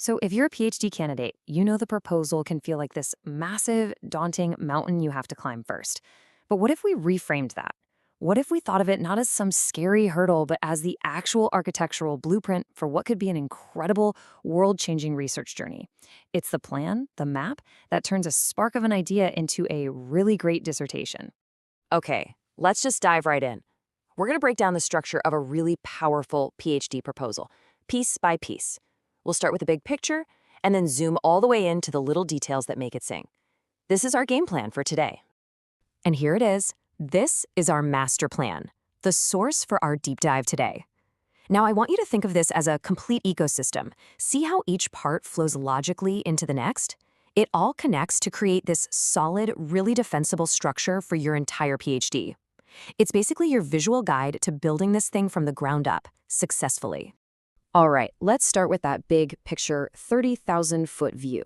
So, if you're a PhD candidate, you know the proposal can feel like this massive, daunting mountain you have to climb first. But what if we reframed that? What if we thought of it not as some scary hurdle, but as the actual architectural blueprint for what could be an incredible, world changing research journey? It's the plan, the map, that turns a spark of an idea into a really great dissertation. Okay, let's just dive right in. We're going to break down the structure of a really powerful PhD proposal, piece by piece. We'll start with the big picture and then zoom all the way into the little details that make it sing. This is our game plan for today. And here it is. This is our master plan, the source for our deep dive today. Now, I want you to think of this as a complete ecosystem. See how each part flows logically into the next? It all connects to create this solid, really defensible structure for your entire PhD. It's basically your visual guide to building this thing from the ground up, successfully. All right, let's start with that big picture 30,000-foot view.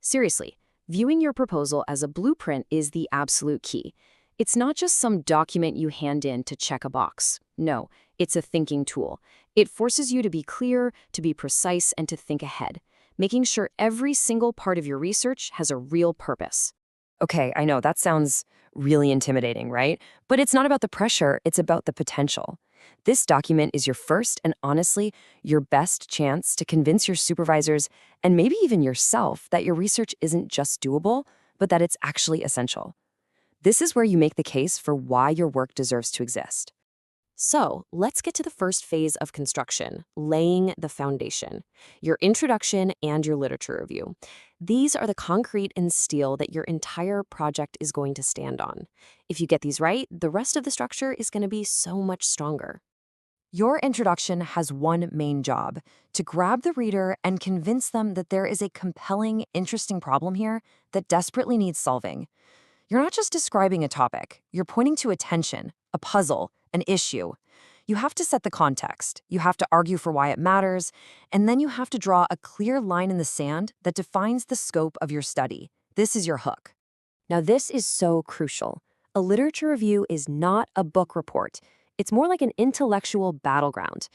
Seriously, viewing your proposal as a blueprint is the absolute key. It's not just some document you hand in to check a box. No, it's a thinking tool. It forces you to be clear, to be precise, and to think ahead, making sure every single part of your research has a real purpose. Okay, I know that sounds really intimidating, right? But it's not about the pressure, it's about the potential. This document is your first and honestly, your best chance to convince your supervisors and maybe even yourself that your research isn't just doable, but that it's actually essential. This is where you make the case for why your work deserves to exist. So let's get to the first phase of construction, laying the foundation, your introduction and your literature review. These are the concrete and steel that your entire project is going to stand on. If you get these right, the rest of the structure is going to be so much stronger. Your introduction has one main job: to grab the reader and convince them that there is a compelling, interesting problem here that desperately needs solving. You're not just describing a topic, you're pointing to a tension, a puzzle, an issue. You have to set the context, you have to argue for why it matters, and then you have to draw a clear line in the sand that defines the scope of your study. This is your hook. Now, this is so crucial. A literature review is not a book report. It's more like an intellectual battleground.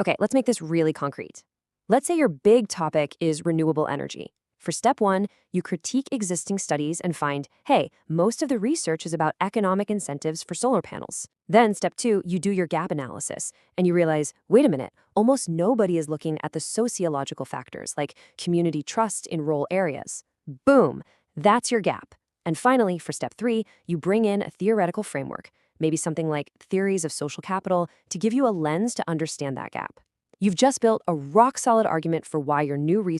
Okay, let's make this really concrete. Let's say your big topic is renewable energy. For step one, you critique existing studies and find, hey, most of the research is about economic incentives for solar panels. Then step two, you do your gap analysis and you realize, wait a minute, almost nobody is looking at the sociological factors like community trust in rural areas. Boom, that's your gap. And finally, for step three, you bring in a theoretical framework, maybe something like theories of social capital, to give you a lens to understand that gap. You've just built a rock-solid argument for why your new research